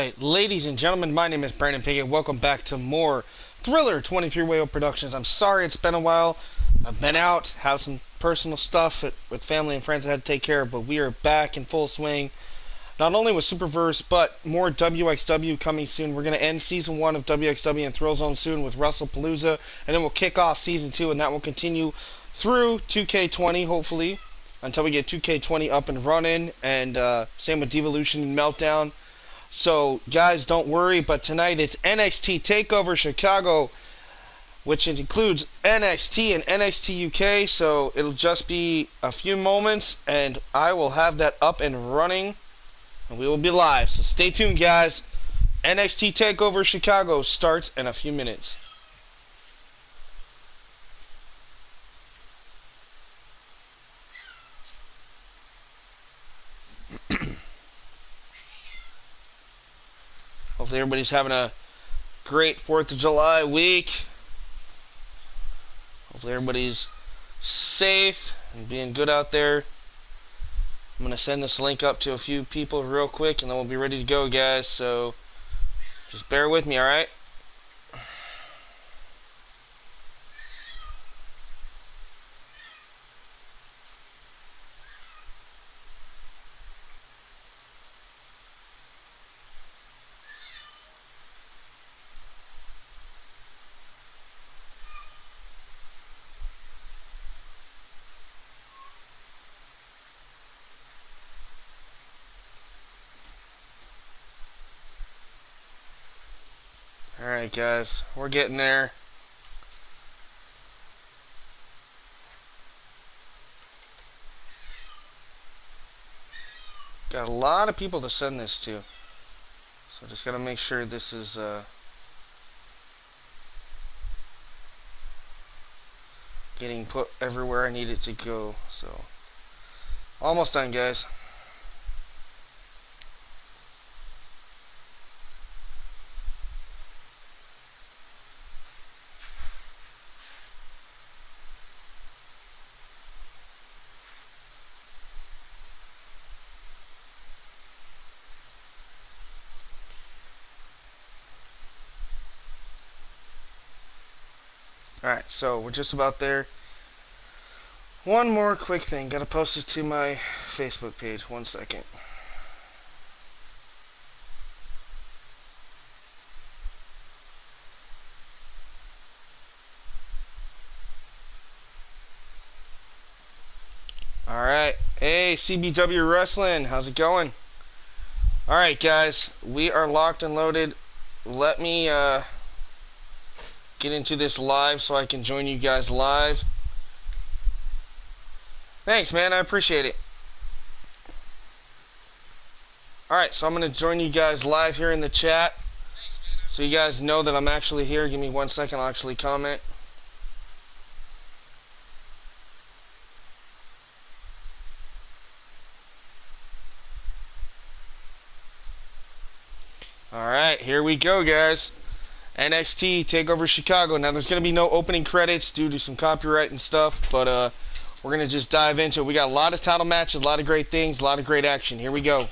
Alright, ladies and gentlemen, my name is Brandon Pickett. Welcome back to more Thriller 23 Productions. I'm sorry it's been a while. I've been out, had some personal stuff with family and friends I had to take care of, but we are back in full swing. Not only with Superverse, but more WXW coming soon. We're going to end Season 1 of WXW and Thrillzone soon with WrestlePalooza, and then we'll kick off Season 2, and that will continue through 2K20, hopefully, until we get 2K20 up and running, and same with Divalution and Meltdown. So, guys, don't worry, but tonight it's NXT Takeover Chicago, which includes NXT and NXT UK, so it'll just be a few moments, and I will have that up and running, and we will be live. So stay tuned, guys. NXT Takeover Chicago starts in a few minutes. Hopefully everybody's having a great 4th of July week. Hopefully everybody's safe and being good out there. I'm going to send this link up to a few people real quick, and then we'll be ready to go, guys. So just bear with me, alright? Alright, guys, we're getting there. Got a lot of people to send this to, so just gotta make sure this is getting put everywhere I need it to go. So almost done, guys. Alright, so we're just about there. One more quick thing. Gotta post this to my Facebook page. 1 second. Alright. Hey, CBW Wrestling. How's it going? Alright, guys. We are locked and loaded. Let me, get into this live so I can join you guys live. Thanks, man. I appreciate it. Alright, so I'm going to join you guys live here in the chat. So you guys know that I'm actually here. Give me 1 second. I'll actually comment. Alright, here we go, guys. NXT Takeover Chicago. Now, there's going to be no opening credits due to some copyright and stuff, but we're going to just dive into it. We got a lot of title matches, a lot of great things, a lot of great action. Here we go.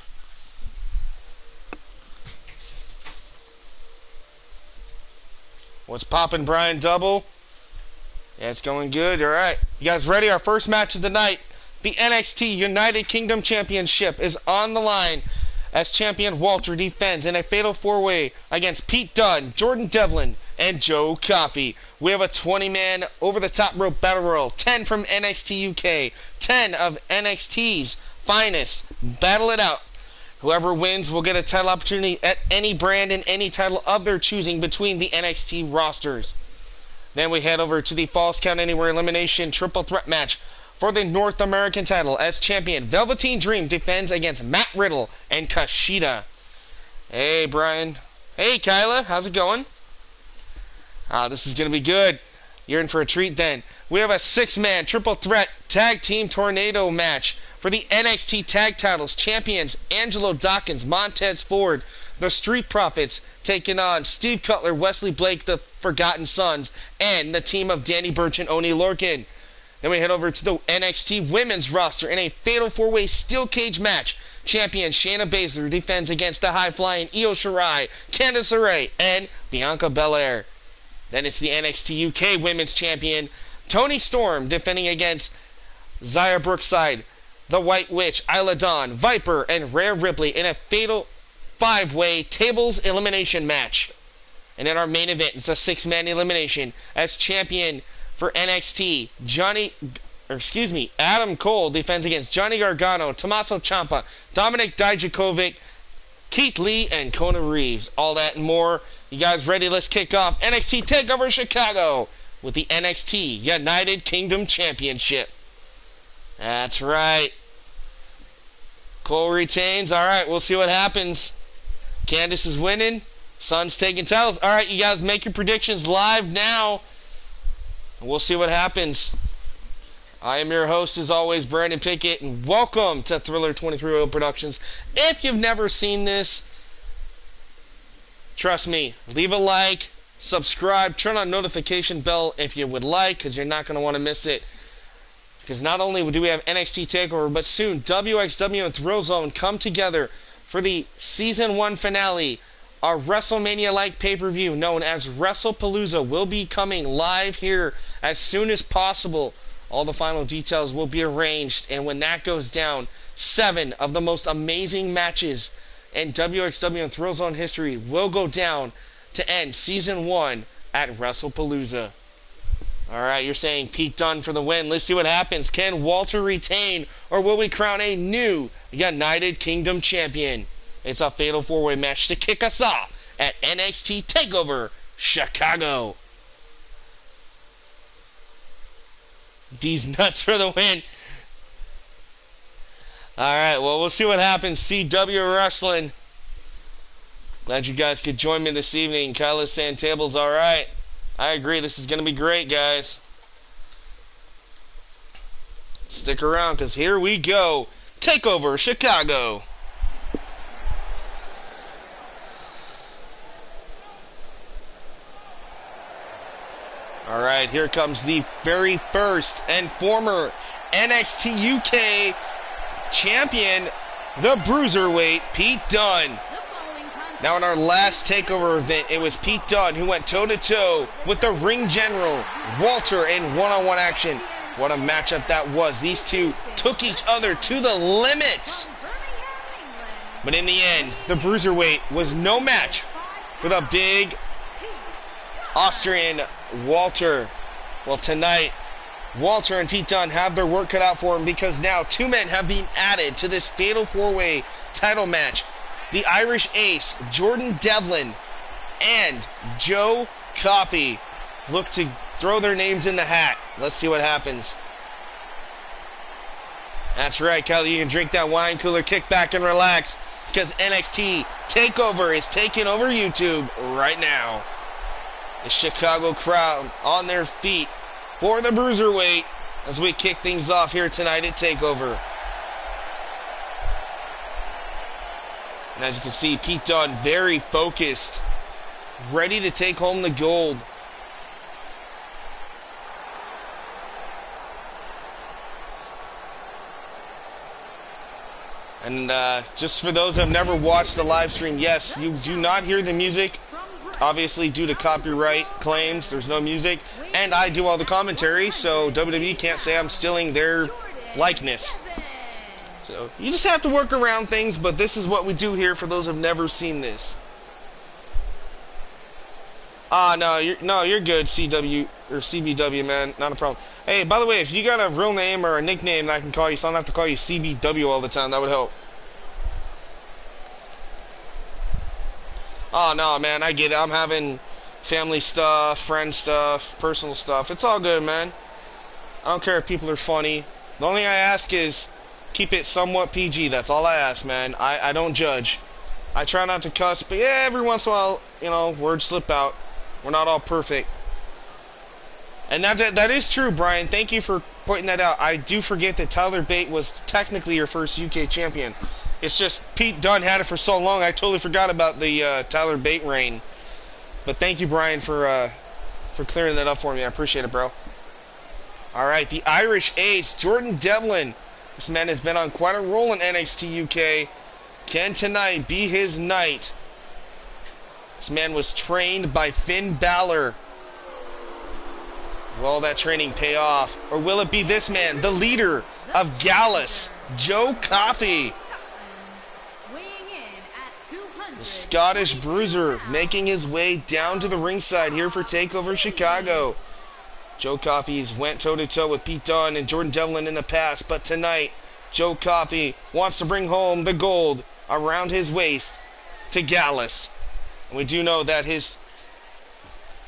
What's poppin', Brian Double? Yeah, it's going good. All right. You guys ready? Our first match of the night. The NXT United Kingdom Championship is on the line as champion Walter defends in a fatal 4-way against Pete Dunne, Jordan Devlin, and Joe Coffey. We have a 20-man over-the-top rope battle royal, 10 from NXT UK, 10 of NXT's finest. Battle it out. Whoever wins will get a title opportunity at any brand and any title of their choosing between the NXT rosters. Then we head over to the Falls Count Anywhere Elimination Triple Threat match for the North American title as champion Velveteen Dream defends against Matt Riddle and Kushida. Hey, Brian. Hey, Kyla. How's it going? This is going to be good. You're in for a treat then. We have a 6-man triple threat tag team tornado match for the NXT tag titles. Champions Angelo Dawkins, Montez Ford, the Street Profits taking on Steve Cutler, Wesley Blake, the Forgotten Sons, and the team of Danny Burch and Oney Lorcan. Then we head over to the NXT women's roster in a fatal 4-way steel cage match. champion Shayna Baszler defends against the high-flying Io Shirai, Candice LeRae, and Bianca Belair. Then it's the NXT UK Women's Champion Toni Storm defending against Xia Brookside, the White Witch, Isla Dawn, Viper, and Rhea Ripley in a fatal 5-way tables elimination match. And in our main event, it's a 6-man elimination as champion for NXT, Adam Cole defends against Johnny Gargano, Tommaso Ciampa, Dominik Dijakovic, Keith Lee, and Kona Reeves. All that and more. You guys ready? Let's kick off NXT Takeover Chicago with the NXT United Kingdom Championship. That's right. Cole retains. All right, we'll see what happens. Candice is winning. Sun's taking titles. All right, you guys make your predictions live now. And we'll see what happens. I am your host, as always, Brandon Pickett, and welcome to Thriller 23 Oil Productions. If you've never seen this, trust me, leave a like, subscribe, turn on notification bell if you would like, because you're not going to want to miss it. Because not only do we have NXT TakeOver, but soon WXW and thrillzone come together for the Season 1 finale. Our WrestleMania-like pay-per-view known as WrestlePalooza will be coming live here as soon as possible. All the final details will be arranged, and when that goes down, 7 of the most amazing matches in WXW and thrillzone history will go down to end Season 1 at WrestlePalooza. Alright, you're saying Pete Dunne for the win. Let's see what happens. Can Walter retain, or will we crown a new United Kingdom champion? It's a fatal 4-way match to kick us off at NXT TakeOver Chicago. D's nuts for the win. Alright, well, we'll see what happens. CW Wrestling. Glad you guys could join me this evening. Kyla's saying tables alright. I agree, this is going to be great, guys. Stick around, because here we go. TakeOver Chicago. Alright, here comes the very first and former NXT UK champion, the Bruiserweight, Pete Dunne. Now in our last TakeOver event, it was Pete Dunne who went toe-to-toe with the Ring General, Walter, in one-on-one action. What a matchup that was. These two took each other to the limits. But in the end, the Bruiserweight was no match for the big Austrian Walter. Well, tonight, Walter and Pete Dunne have their work cut out for them, because now 2 men have been added to this fatal 4-way title match. The Irish Ace, Jordan Devlin, and Joe Coffey look to throw their names in the hat. Let's see what happens. That's right, Kelly, you can drink that wine cooler, kick back and relax, because NXT TakeOver is taking over YouTube right now. The Chicago crowd on their feet for the Bruiserweight as we kick things off here tonight at TakeOver. And as you can see, Pete Dunne very focused, ready to take home the gold. And just for those who have never watched the live stream, yes, you do not hear the music. Obviously, due to copyright claims, there's no music. And I do all the commentary, so WWE can't say I'm stealing their likeness. So you just have to work around things, but this is what we do here for those who have never seen this. No, you're good, CW or CBW, man. Not a problem. Hey, by the way, if you got a real name or a nickname that I can call you, so I don't have to call you CBW all the time, that would help. Oh, no, man, I get it. I'm having family stuff, friend stuff, personal stuff. It's all good, man. I don't care if people are funny. The only thing I ask is keep it somewhat PG. That's all I ask, man. I don't judge. I try not to cuss, but yeah, every once in a while, you know, words slip out. We're not all perfect. And that is true, Brian. Thank you for pointing that out. I do forget that Tyler Bate was technically your first UK champion. It's just Pete Dunne had it for so long, I totally forgot about the Tyler Bate reign. But thank you, Brian, for clearing that up for me. I appreciate it, bro. All right, the Irish Ace, Jordan Devlin, This man has been on quite a roll in NXT UK. Can tonight be his night? This man was trained by Finn Balor. Will all that training pay off? Or will it be this man, the leader of Gallus, Joe Coffey? The Scottish bruiser making his way down to the ringside here for TakeOver Chicago. Joe Coffey's went toe-to-toe with Pete Dunne and Jordan Devlin in the past, but tonight, Joe Coffey wants to bring home the gold around his waist to Gallus. And we do know that his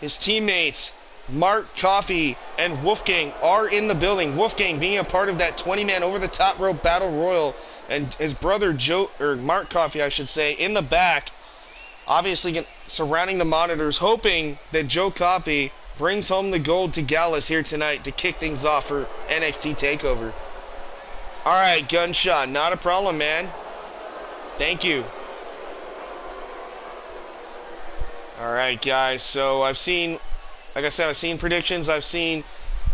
teammates, Mark Coffey and Wolfgang, are in the building. Wolfgang being a part of that 20-man over-the-top rope battle royal, and his brother Mark Coffey, I should say, in the back, obviously surrounding the monitors, hoping that Joe Coffey brings home the gold to Gallus here tonight to kick things off for NXT TakeOver. Alright, gunshot. Not a problem, man. Thank you. Alright, guys. So I've seen, like I said, I've seen predictions. I've seen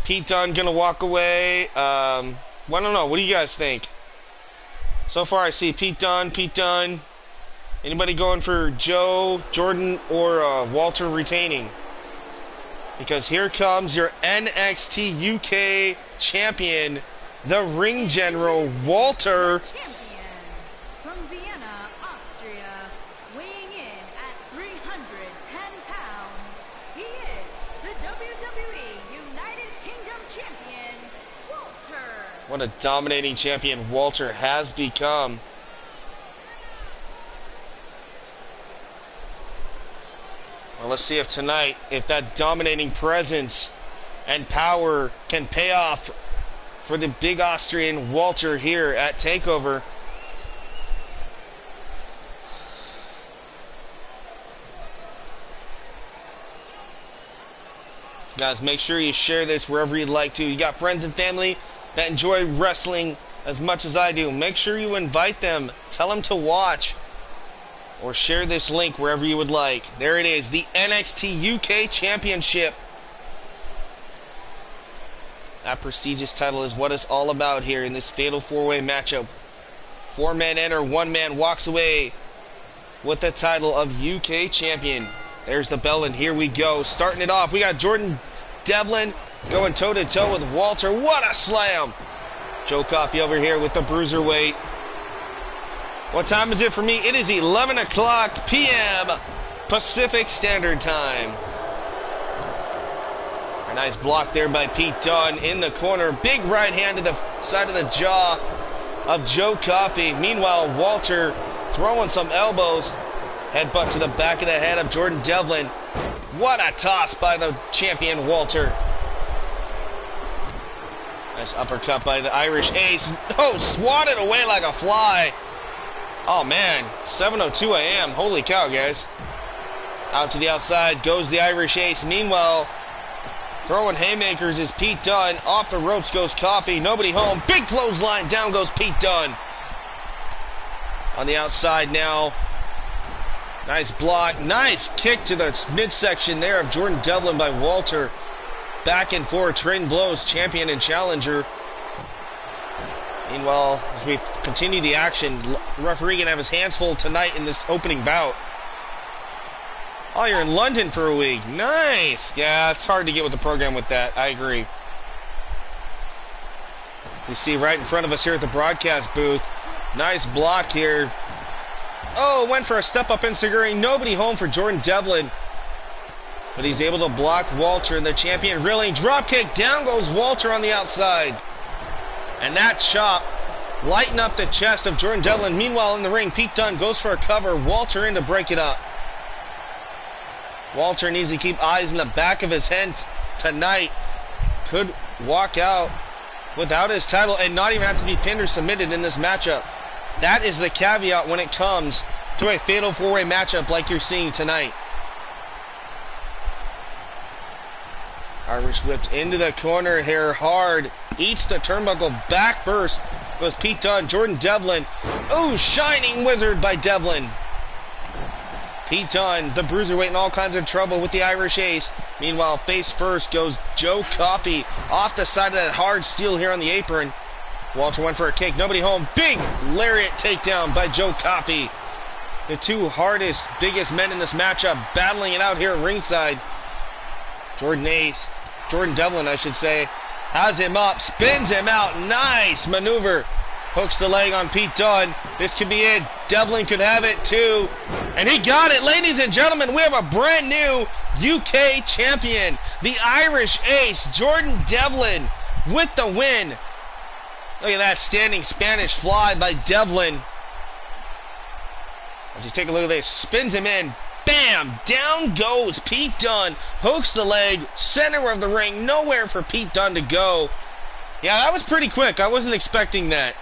Pete Dunne going to walk away. I don't know. What do you guys think? So far I see Pete Dunne. Anybody going for Joe, Jordan, or Walter retaining? Because here comes your NXT UK champion, the ring general, Walter. From Vienna, Austria, weighing in at 310 pounds, he is the WWE United Kingdom champion, Walter. What a dominating champion Walter has become. Well, let's see if tonight, if that dominating presence and power can pay off for the big Austrian Walter here at TakeOver. Guys, make sure you share this wherever you'd like to. You got friends and family that enjoy wrestling as much as I do. Make sure you invite them. Tell them to watch. Or share this link wherever you would like. There it is, the NXT UK Championship. That prestigious title is what it's all about here in this fatal four-way matchup. 4 men enter, 1 man walks away with the title of UK Champion. There's the bell, and here we go. Starting it off, we got Jordan Devlin going toe-to-toe with Walter. What a slam! Joe Coffey over here with the bruiserweight. What time is it for me? It is 11 o'clock p.m. Pacific Standard Time. A nice block there by Pete Dunne in the corner. Big right hand to the side of the jaw of Joe Coffey. Meanwhile, Walter throwing some elbows. Headbutt to the back of the head of Jordan Devlin. What a toss by the champion Walter. Nice uppercut by the Irish Ace. Oh, swatted away like a fly. Oh man, 7:02 a.m. Holy cow, guys. Out to the outside goes the Irish Ace. Meanwhile, throwing haymakers is Pete Dunne. Off the ropes goes Coffey. Nobody home. Big clothesline. Down goes Pete Dunne. On the outside now. Nice block. Nice kick to the midsection there of Jordan Devlin by Walter. Back and forth. Trading blows. Champion and challenger. Meanwhile, as we continue the action, referee gonna have his hands full tonight in this opening bout. Oh, you're in London for a week. Nice. Yeah, it's hard to get with the program with that. I agree. You see right in front of us here at the broadcast booth. Nice block here. Oh, went for a step-up enzuigiri. Nobody home for Jordan Devlin. But he's able to block Walter, and the champion reeling. Drop kick. Down goes Walter on the outside. And that chop lighten up the chest of Jordan Devlin. Meanwhile, in the ring, Pete Dunne goes for a cover. Walter in to break it up. Walter needs to keep eyes in the back of his head tonight. Could walk out without his title and not even have to be pinned or submitted in this matchup. That is the caveat when it comes to a fatal four-way matchup like you're seeing tonight. Irish whipped into the corner here hard. Eats the turnbuckle. Back first goes Pete Dunne. Jordan Devlin. Ooh, shining wizard by Devlin. Pete Dunne, the bruiserweight, in all kinds of trouble with the Irish Ace. Meanwhile, face first goes Joe Coffey off the side of that hard steel here on the apron. Walter went for a kick. Nobody home. Big lariat takedown by Joe Coffey. The two hardest, biggest men in this matchup battling it out here at ringside. Jordan Devlin, I should say, has him up, spins him out. Nice maneuver. Hooks the leg on Pete Dunne. This could be it. Devlin could have it too. And he got it. Ladies and gentlemen, we have a brand new UK champion. The Irish Ace, Jordan Devlin, with the win. Look at that standing Spanish fly by Devlin. As you take a look at this, spins him in. Bam! Down goes Pete Dunne. Hooks the leg. Center of the ring. Nowhere for Pete Dunne to go. Yeah, that was pretty quick. I wasn't expecting that.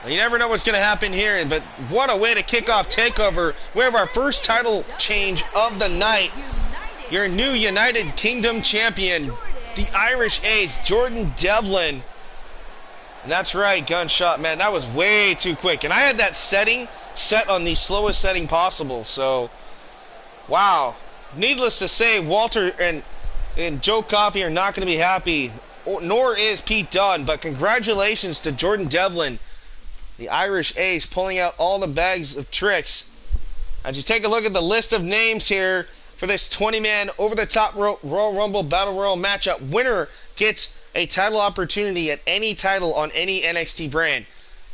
You never know what's going to happen here, but what a way to kick off TakeOver. We have our first title change of the night. Your new United Kingdom champion, the Irish Ace, Jordan Devlin. And that's right, gunshot, man. That was way too quick. And I had that setting set on the slowest setting possible. So, wow. Needless to say, Walter and Joe Coffey are not going to be happy, nor is Pete Dunne. But congratulations to Jordan Devlin, the Irish Ace, pulling out all the bags of tricks. As you take a look at the list of names here for this 20-man over-the-top Royal Rumble Battle Royal matchup, winner gets a title opportunity at any title on any NXT brand.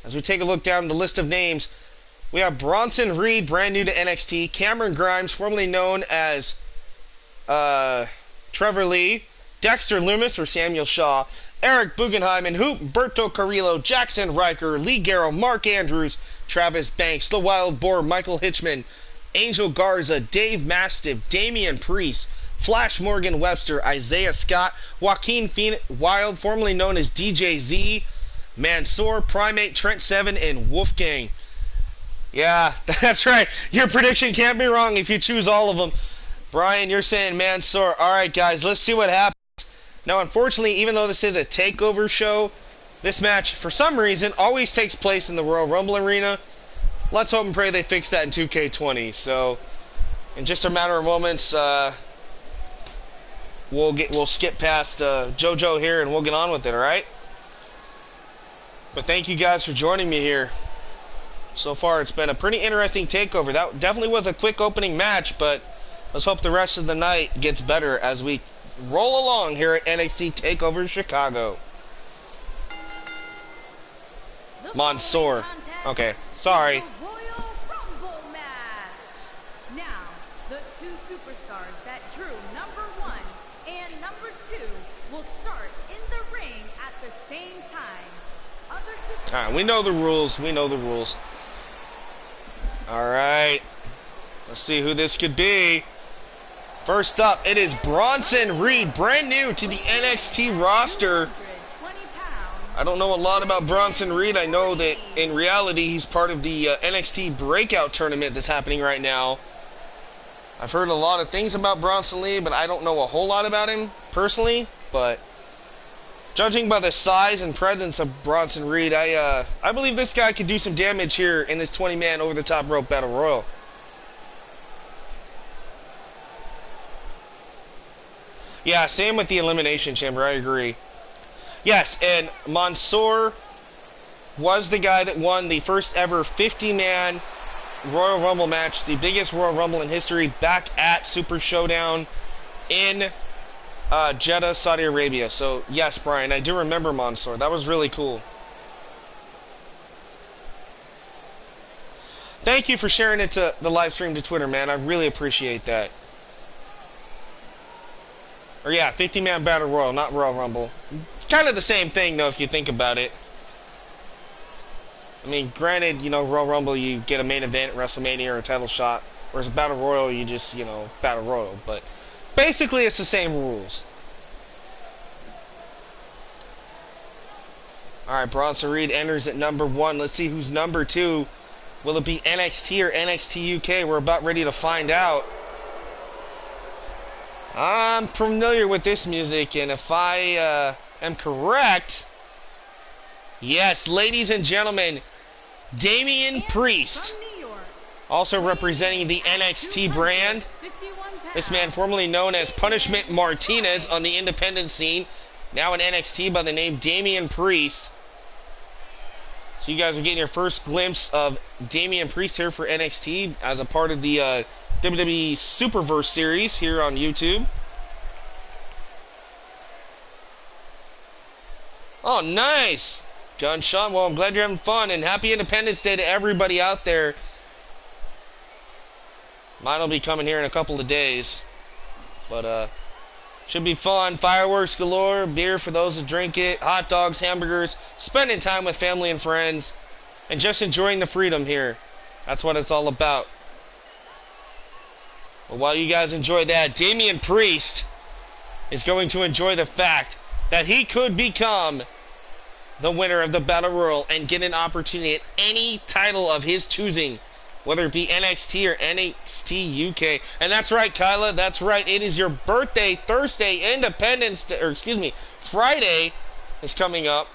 As we take a look down the list of names, we have Bronson Reed, brand new to NXT, Cameron Grimes, formerly known as Trevor Lee, Dexter Loomis or Samuel Shaw, Eric Bugenheim and Humberto Carrillo, Jackson Riker, Lee Garrow, Mark Andrews, Travis Banks, The Wild Boar, Michael Hitchman, Angel Garza, Dave Mastiff, Damian Priest, Flash Morgan Webster, Isaiah Scott, Joaquin Wild, formerly known as DJZ, Mansoor, Primate, Trent Seven, and Wolfgang. Yeah, that's right. Your prediction can't be wrong if you choose all of them. Brian, you're saying Mansoor. All right, guys, let's see what happens. Now, unfortunately, even though this is a TakeOver show, this match, for some reason, always takes place in the Royal Rumble arena. Let's hope and pray they fix that in 2K20. So, in just a matter of moments, we'll skip past JoJo here and we'll get on with it. All right. But thank you guys for joining me here. So far, it's been a pretty interesting TakeOver. That definitely was a quick opening match, but let's hope the rest of the night gets better as we roll along here at NXT Takeover Chicago. Mansoor. Okay, sorry. Royal Rumble match. Now, the two superstars that drew number 1 and number 2 will start in the ring at the same time. Other superstars. Alright, we know the rules. We know the rules. Alright. Let's see who this could be. First up, it is Bronson Reed, brand new to the NXT roster. I don't know a lot about Bronson Reed. I know that in reality he's part of the NXT Breakout tournament that's happening right now. I've heard a lot of things about Bronson Reed, but I don't know a whole lot about him personally. But judging by the size and presence of Bronson Reed, I believe this guy could do some damage here in this 20-man over-the-top rope battle royal. Yeah, same with the Elimination Chamber, I agree. Yes, and Mansoor was the guy that won the first ever 50-man Royal Rumble match, the biggest Royal Rumble in history, back at Super Showdown in Jeddah, Saudi Arabia. So, yes, Brian, I do remember Mansoor. That was really cool. Thank you for sharing it to the live stream to Twitter, man. I really appreciate that. Or yeah, 50-man Battle Royal, not Royal Rumble. Kind of the same thing, though, if you think about it. I mean, granted, you know, Royal Rumble, you get a main event, WrestleMania, or a title shot. Whereas Battle Royal, you just, you know, Battle Royal. But basically, it's the same rules. Alright, Bronson Reed enters at number 1. Let's see who's number 2. Will it be NXT or NXT UK? We're about ready to find out. I'm familiar with this music, and if I am correct, yes, ladies and gentlemen, Damian Priest, also representing the NXT brand. This man, formerly known as Punishment Martinez on the independent scene, now in NXT by the name Damian Priest. So you guys are getting your first glimpse of Damian Priest here for NXT as a part of the WWE Superverse series here on YouTube. Oh, nice! Gunshot. Well, I'm glad you're having fun, and happy Independence Day to everybody out there. Mine will be coming here in a couple of days. But, should be fun. Fireworks galore, beer for those that drink it, hot dogs, hamburgers, spending time with family and friends, and just enjoying the freedom here. That's what it's all about. But while you guys enjoy that, Damian Priest is going to enjoy the fact that he could become the winner of the Battle Royal and get an opportunity at any title of his choosing, whether it be NXT or NXT UK. And that's right, Kyla, that's right. It is your birthday Thursday, Friday is coming up.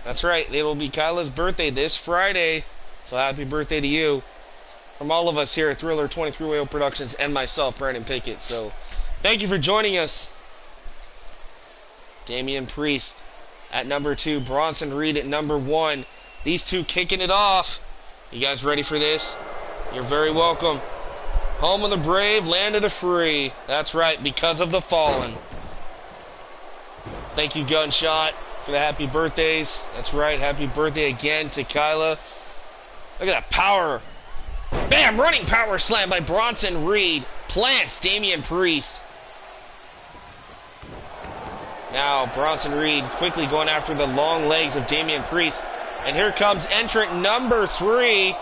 That's right, it will be Kyla's birthday this Friday. So happy birthday to you. From all of us here at Thriller 23 Productions and myself, Brandon Pickett. So thank you for joining us. Damian Priest at number 2, Bronson Reed at number 1. These two kicking it off. You guys ready for this? You're very welcome. Home of the brave, land of the free. That's right, because of the fallen. Thank you, Gunshot, for the happy birthdays. That's right, happy birthday again to Kyla. Look at that power. Bam, running power slam by Bronson Reed. Plants Damian Priest. Now Bronson Reed quickly going after the long legs of Damian Priest. And here comes entrant number 3.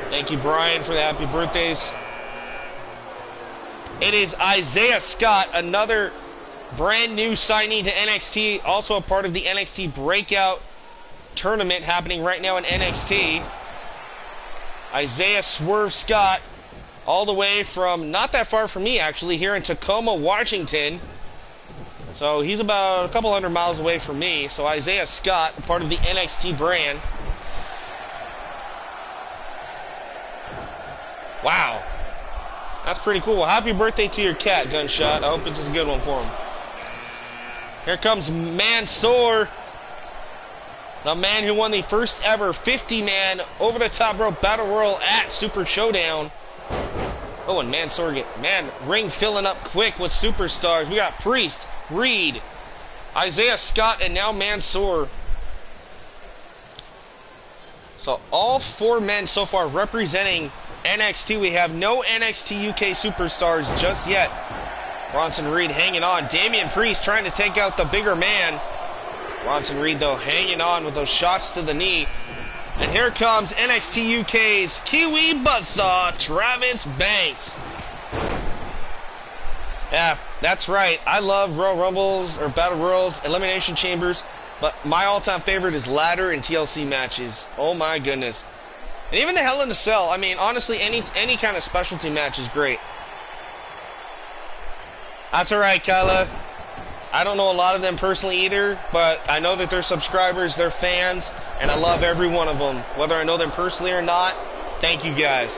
Thank you, Brian, for the happy birthdays. It is Isaiah Scott, another brand new signee to NXT, also a part of the NXT Breakout tournament happening right now in NXT. Isaiah Swerve Scott, all the way from not that far from me, actually, here in Tacoma, Washington. So he's about a couple hundred miles away from me. So Isaiah Scott, part of the NXT brand. Wow. That's pretty cool. Well, happy birthday to your cat, Gunshot. I hope it's a good one for him. Here comes Mansoor. The man who won the first ever 50-man over-the-top rope battle royal at Super Showdown. Oh, and Mansoor ring filling up quick with superstars. We got Priest, Reed, Isaiah Scott, and now Mansoor. So all 4 men so far representing NXT. We have no NXT UK superstars just yet. Bronson Reed hanging on. Damian Priest trying to take out the bigger man. Bronson Reed, though, hanging on with those shots to the knee. And here comes NXT UK's Kiwi Buzzsaw, Travis Banks. Yeah, that's right. I love Royal Rumbles or Battle Royals, Elimination Chambers, but my all-time favorite is ladder and TLC matches. Oh my goodness. And even the Hell in a Cell. I mean, honestly, any kind of specialty match is great. That's alright, Kyla. I don't know a lot of them personally either, but I know that they're subscribers, they're fans, and I love every one of them. Whether I know them personally or not, thank you guys.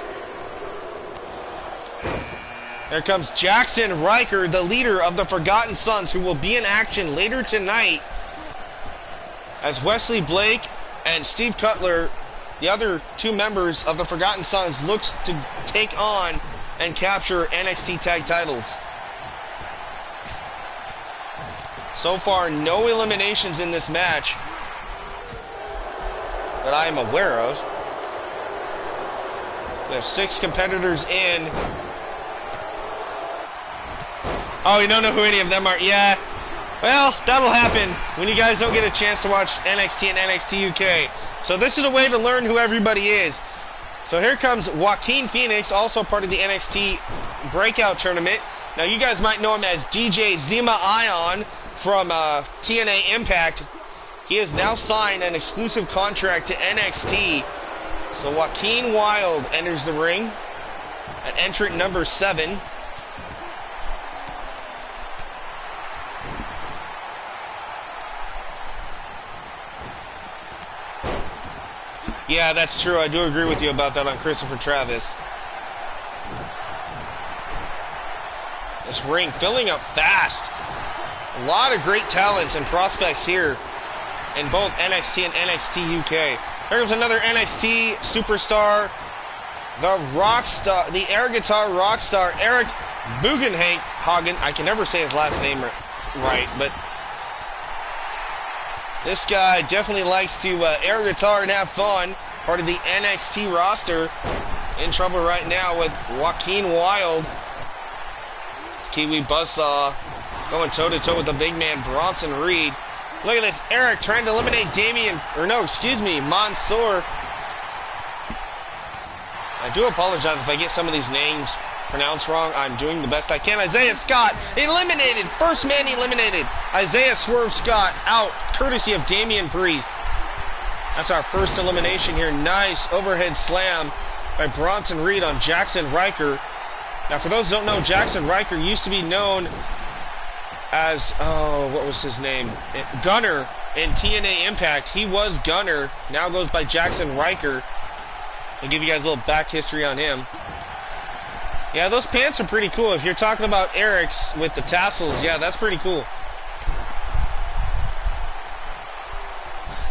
There comes Jackson Riker, the leader of the Forgotten Sons, who will be in action later tonight as Wesley Blake and Steve Cutler, the other 2 members of the Forgotten Sons, looks to take on and capture NXT tag titles. So far, no eliminations in this match that I am aware of. We have 6 competitors in. Oh, you don't know who any of them are? Yeah. Well, that'll happen when you guys don't get a chance to watch NXT and NXT UK. So this is a way to learn who everybody is. So here comes Joaquin Phoenix, also part of the NXT Breakout Tournament. Now, you guys might know him as DJ Zima Ion from TNA Impact. He has now signed an exclusive contract to NXT. So Joaquin Wilde enters the ring at entrant number 7. Yeah, that's true. I do agree with you about that on Christopher Travis. This ring filling up fast. A lot of great talents and prospects here in both NXT and NXT UK. Here's another NXT superstar, the air guitar rock star, Eric Bugenhagen. I can never say his last name right, but this guy definitely likes to air guitar and have fun. Part of the NXT roster. In trouble right now with Joaquin Wilde. Kiwi Buzzsaw going toe-to-toe with the big man Bronson Reed. Look at this. Eric trying to eliminate Mansoor. I do apologize if I get some of these names pronounced wrong. I'm doing the best I can. Isaiah Scott eliminated. First man eliminated. Isaiah Swerve Scott out courtesy of Damian Priest. That's our first elimination here. Nice overhead slam by Bronson Reed on Jackson Riker. Now, for those who don't know, Jackson Riker used to be known as, what was his name? Gunner in TNA Impact. He was Gunner. Now goes by Jackson Riker. I'll give you guys a little back history on him. Yeah, those pants are pretty cool. If you're talking about Eric's with the tassels, yeah, that's pretty cool.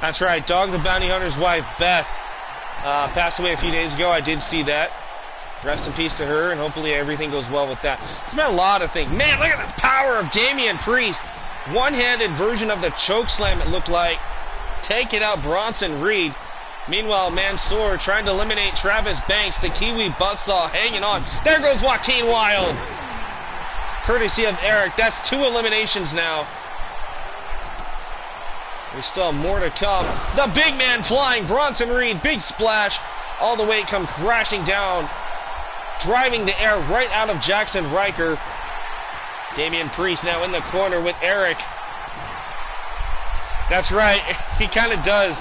That's right. Dog the Bounty Hunter's wife, Beth, passed away a few days ago. I did see that. Rest in peace to her, and hopefully everything goes well with that. There's been a lot of things. Man, look at the power of Damian Priest. One-handed version of the choke slam, it looked like. Taking out Bronson Reed. Meanwhile, Mansoor trying to eliminate Travis Banks. The Kiwi Buzzsaw hanging on. There goes Joaquin Wilde. Courtesy of Eric. That's 2 eliminations now. We still have more to come. The big man flying. Bronson Reed. Big splash. All the way come crashing down. Driving the air right out of Jackson Riker. Damian Priest now in the corner with Eric. That's right. He kind of does.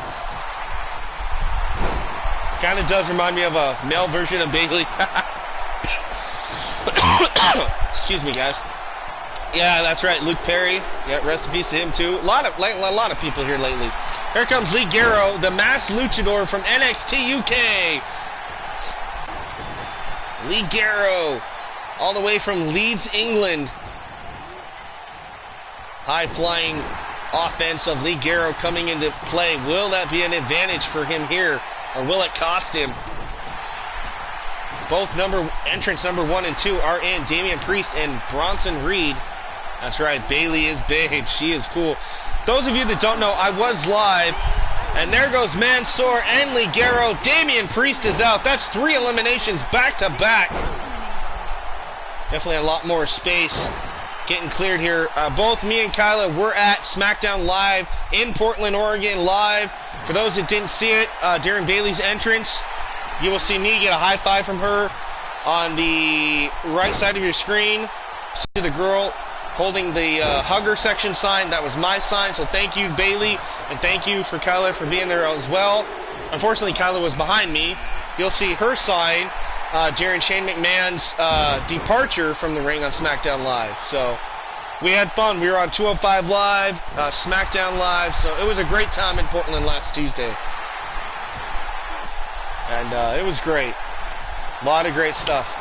Kind of does remind me of a male version of Bailey. Excuse me, guys. Yeah, that's right. Luke Perry. Yeah, rest in peace to him too. A lot of people here lately. Here comes Lee Guerrero, the masked luchador from NXT UK. Lee Guerrero, all the way from Leeds, England. High-flying offense of Lee Guerrero coming into play. Will that be an advantage for him here, or will it cost him? Both entrants number 1 and 2 are in. Damian Priest and Bronson Reed. That's right, Bailey is big. She is cool. Those of you that don't know, I was live. And there goes Mansoor and Lee Guerrero. Damian Priest is out. That's 3 eliminations back to back. Definitely a lot more space getting cleared here. Both me and Kyla were at SmackDown Live in Portland, Oregon, live. For those that didn't see it, during Bailey's entrance, you will see me get a high five from her on the right side of your screen. See the girl holding the hugger section sign. That was my sign, so thank you, Bailey, and thank you for Kyla for being there as well. Unfortunately, Kyla was behind me. You'll see her sign during Shane McMahon's departure from the ring on SmackDown Live. So we had fun. We were on 205 Live, SmackDown Live, so it was a great time in Portland last Tuesday. And it was great. A lot of great stuff.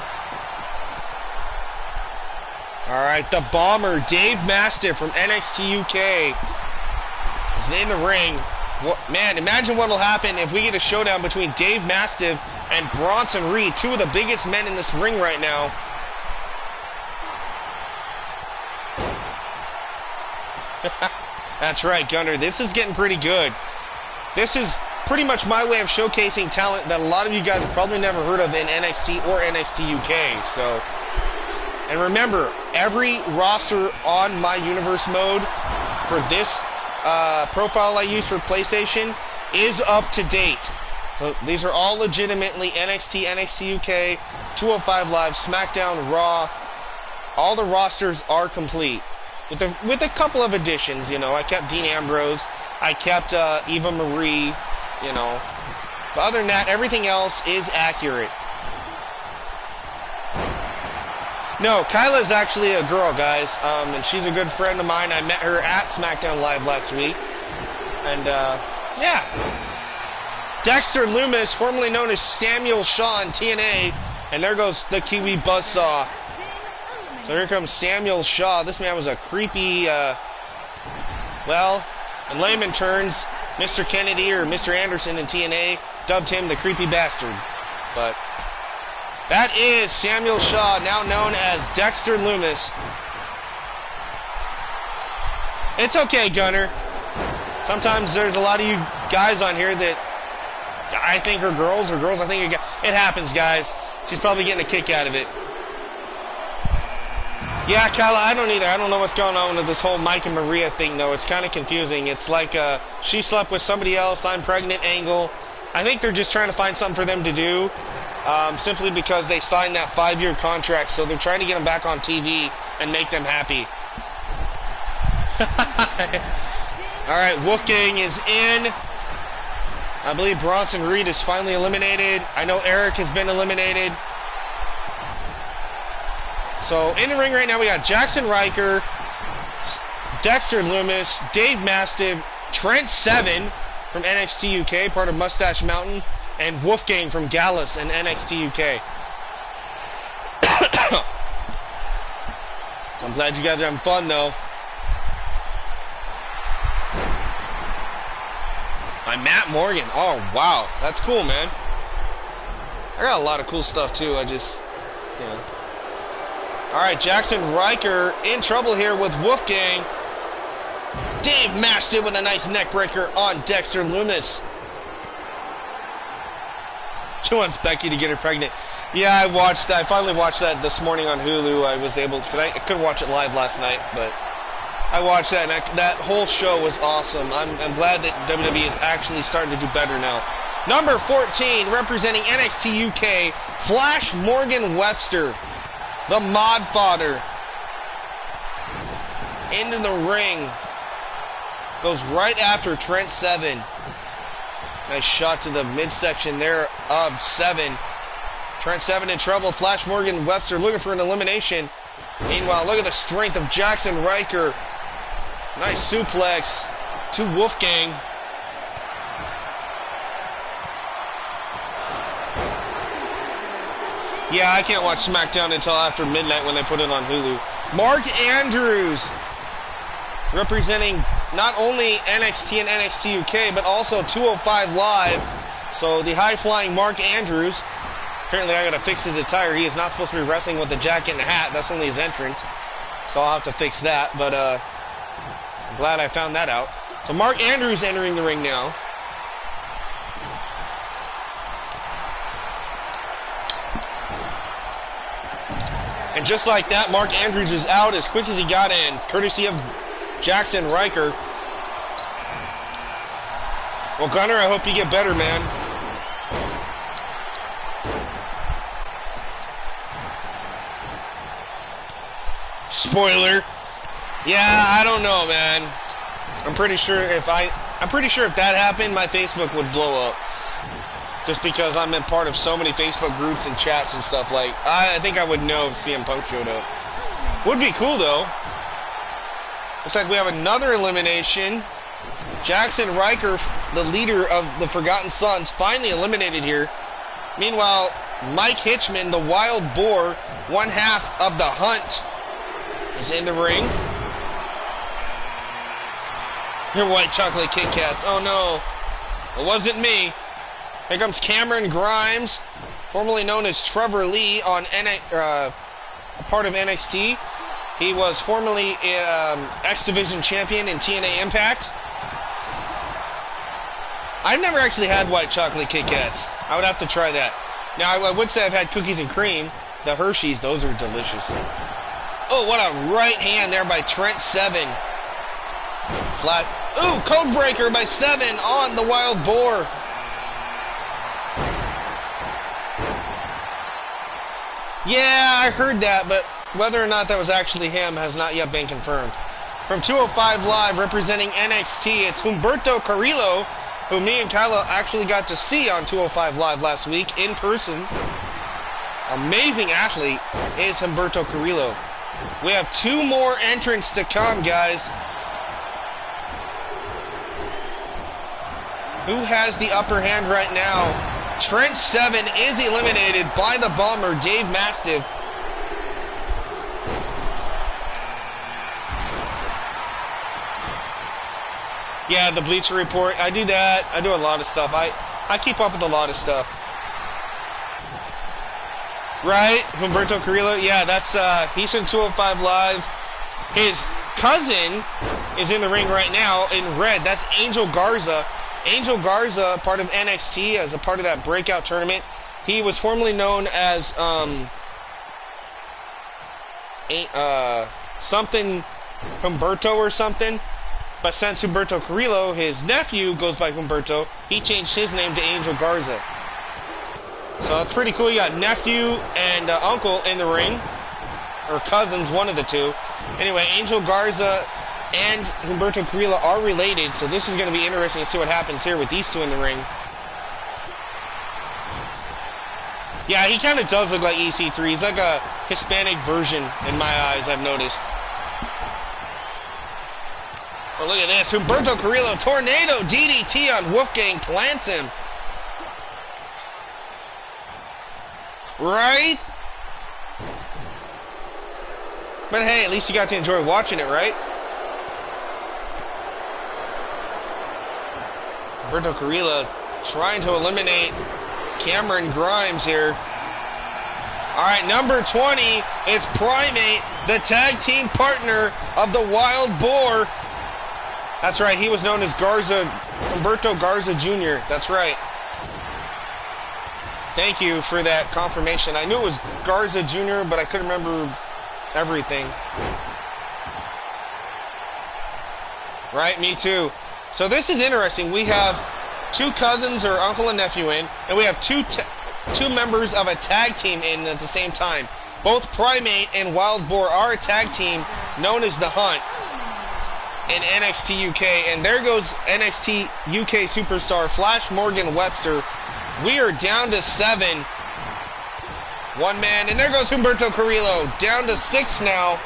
Alright, the Bomber, Dave Mastiff from NXT UK is in the ring. Man, imagine what will happen if we get a showdown between Dave Mastiff and Bronson Reed, 2 of the biggest men in this ring right now. That's right, Gunner. This is getting pretty good. This is pretty much my way of showcasing talent that a lot of you guys have probably never heard of in NXT or NXT UK. So, and remember, every roster on my universe mode for this profile I use for PlayStation is up to date. So these are all legitimately NXT, NXT UK, 205 Live, SmackDown, Raw. All the rosters are complete. With a couple of additions, you know. I kept Dean Ambrose. I kept Eva Marie, you know. But other than that, everything else is accurate. No, Kyla's actually a girl, guys, and she's a good friend of mine. I met her at SmackDown Live last week, and, yeah. Dexter Loomis, formerly known as Samuel Shaw in TNA, and there goes the Kiwi Buzzsaw. So here comes Samuel Shaw. This man was a creepy, well, in layman terms, Mr. Kennedy or Mr. Anderson in TNA dubbed him the creepy bastard. But that is Samuel Shaw, now known as Dexter Lumis. It's okay, Gunner. Sometimes there's a lot of you guys on here that I think are girls, or girls I think are guys. It happens, guys. She's probably getting a kick out of it. Yeah, Kyla, I don't either. I don't know what's going on with this whole Mike and Maria thing, though. It's kind of confusing. It's like she slept with somebody else, I'm pregnant angle. I think they're just trying to find something for them to do, simply because they signed that 5-year contract, so they're trying to get them back on TV and make them happy. All right, Wolfgang is in. I believe Bronson Reed is finally eliminated. I know Eric has been eliminated. So in the ring right now, we got Jackson Riker, Dexter Lumis, Dave Mastiff, Trent Seven from NXT UK, part of Mustache Mountain, and Wolfgang from Gallus and NXT UK. I'm glad you guys are having fun, though. By Matt Morgan. Oh, wow. That's cool, man. I got a lot of cool stuff, too. I just, you know. All right, Jackson Riker in trouble here with Wolfgang. Dave Mastiff with a nice neck breaker on Dexter Lumis. She wants Becky to get her pregnant. Yeah, I watched that. I finally watched that this morning on Hulu. I was able to, I couldn't watch it live last night, but I watched that, and that whole show was awesome. I'm glad that WWE is actually starting to do better now. Number 14, representing NXT UK, Flash Morgan Webster, the mod fodder. Into the ring. Goes right after Trent Seven. Nice shot to the midsection there of Seven. Trent Seven in trouble. Flash Morgan Webster looking for an elimination. Meanwhile, look at the strength of Jackson Riker. Nice suplex to Wolfgang. Yeah, I can't watch SmackDown until after midnight when they put it on Hulu. Mark Andrews, representing not only NXT and NXT UK, but also 205 Live. So the high-flying Mark Andrews. Apparently I gotta fix his attire. He is not supposed to be wrestling with a jacket and a hat. That's only his entrance. So I'll have to fix that. But I'm glad I found that out. So Mark Andrews entering the ring now. And just like that, Mark Andrews is out as quick as he got in, courtesy of Jackson Riker. Well, Gunner, I hope you get better, man. Spoiler. Yeah, I don't know, man. I'm pretty sure if that happened, my Facebook would blow up. Just because I'm in part of so many Facebook groups and chats and stuff. Like, I think I would know if CM Punk showed up. Would be cool, though. Looks like we have another elimination. Jackson Riker, the leader of the Forgotten Sons, finally eliminated here. Meanwhile, Mike Hitchman, the wild boar, one half of the Hunt, is in the ring. Your white chocolate Kit Kats. Oh, no. It wasn't me. Here comes Cameron Grimes, formerly known as Trevor Lee, on part of NXT. He was formerly X Division champion in TNA Impact. I've never actually had white chocolate Kit Kats. I would have to try that. Now, I would say I've had cookies and cream. The Hershey's, those are delicious. Oh, what a right hand there by Trent Seven. Flat. Ooh, code breaker by Seven on the wild boar. Yeah, I heard that, but whether or not that was actually him has not yet been confirmed. From 205 Live, representing NXT, it's Humberto Carrillo, who me and Kyla actually got to see on 205 Live last week in person. Amazing athlete is Humberto Carrillo. We have 2 more entrants to come, guys. Who has the upper hand right now? Trent Seven is eliminated by the Bomber, Dave Mastiff. Yeah, the Bleacher Report. I do that. I do a lot of stuff. I keep up with a lot of stuff. Right? Humberto Carrillo. Yeah, that's he's in 205 Live. His cousin is in the ring right now in red. That's Angel Garza. Angel Garza, part of NXT, as a part of that breakout tournament. He was formerly known as something Humberto or something. But since Humberto Carrillo, his nephew, goes by Humberto, he changed his name to Angel Garza. So it's pretty cool. You got nephew and uncle in the ring. Or cousins, one of the two. Anyway, Angel Garza and Humberto Carrillo are related, so this is going to be interesting to see what happens here with these two in the ring. Yeah, he kind of does look like EC3. He's like a Hispanic version in my eyes, I've noticed. Oh, look at this. Humberto Carrillo, tornado DDT on Wolfgang, plants him. Right? But hey, at least you got to enjoy watching it, right? Humberto Carrillo trying to eliminate Cameron Grimes here. Alright, number 20 is Primate, the tag team partner of the Wild Boar. That's right, he was known as Humberto Garza Jr. That's right. Thank you for that confirmation. I knew it was Garza Jr., but I couldn't remember everything. Right, me too. So this is interesting. We have two cousins or uncle and nephew in, and we have two members of a tag team in at the same time. Both Primate and Wild Boar are a tag team known as The Hunt in NXT UK, and there goes NXT UK superstar Flash Morgan Webster. We are down to 7. One man, and there goes Humberto Carrillo, down to 6 now.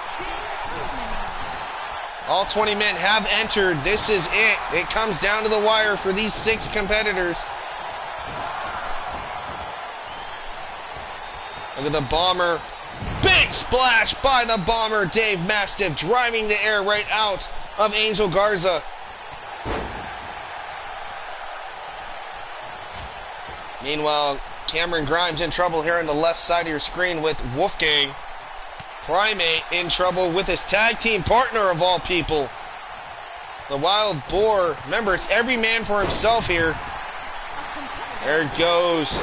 All 20 men have entered. This is it. It comes down to the wire for these 6 competitors. Look at the Bomber. Big splash by the Bomber, Dave Mastiff, driving the air right out of Angel Garza. Meanwhile, Cameron Grimes in trouble here on the left side of your screen with Wolfgang. Primate in trouble with his tag team partner of all people, the Wild Boar. Remember, it's every man for himself here. There it goes.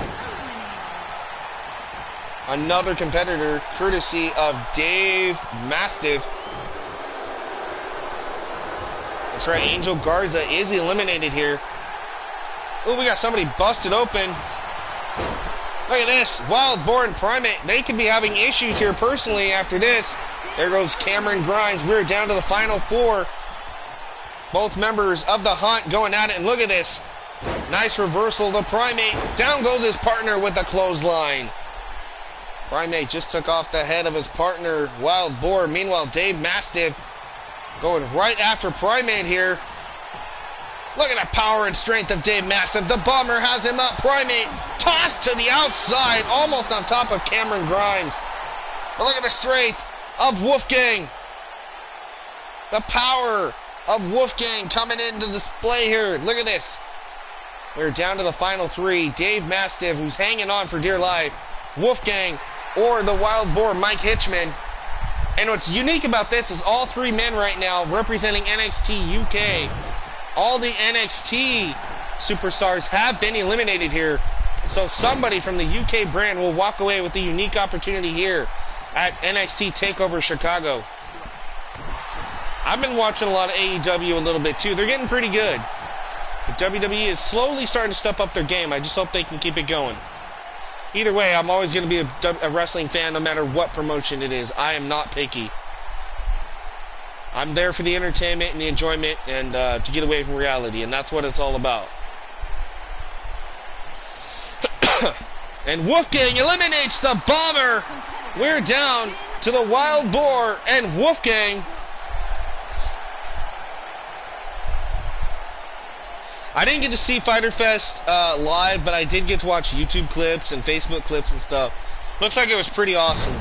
Another competitor, courtesy of Dave Mastiff. That's right, Angel Garza is eliminated here. Oh, we got somebody busted open. Look at this. Wild Boar and Primate. They could be having issues here personally after this. There goes Cameron Grimes. We're down to the final 4. Both members of the Hunt going at it. And look at this. Nice reversal to Primate. Down goes his partner with the clothesline. Primate just took off the head of his partner, Wild Boar. Meanwhile, Dave Mastiff going right after Primate here. Look at the power and strength of Dave Mastiff. The Bomber has him up. Primate tossed to the outside, almost on top of Cameron Grimes. But look at the strength of Wolfgang. The power of Wolfgang coming into display here. Look at this. We're down to the final 3. Dave Mastiff, who's hanging on for dear life. Wolfgang or the Wild Boar, Mike Hitchman. And what's unique about this is all 3 men right now representing NXT UK. All the NXT superstars have been eliminated here. So somebody from the UK brand will walk away with a unique opportunity here at NXT Takeover Chicago. I've been watching a lot of AEW a little bit too. They're getting pretty good. But WWE is slowly starting to step up their game. I just hope they can keep it going. Either way, I'm always going to be a wrestling fan no matter what promotion it is. I am not picky. I'm there for the entertainment and the enjoyment and to get away from reality, and that's what it's all about. And Wolfgang eliminates the Bomber. We're down to the Wild Boar and Wolfgang. I didn't get to see Fyter Fest live, but I did get to watch YouTube clips and Facebook clips and stuff. Looks like it was pretty awesome.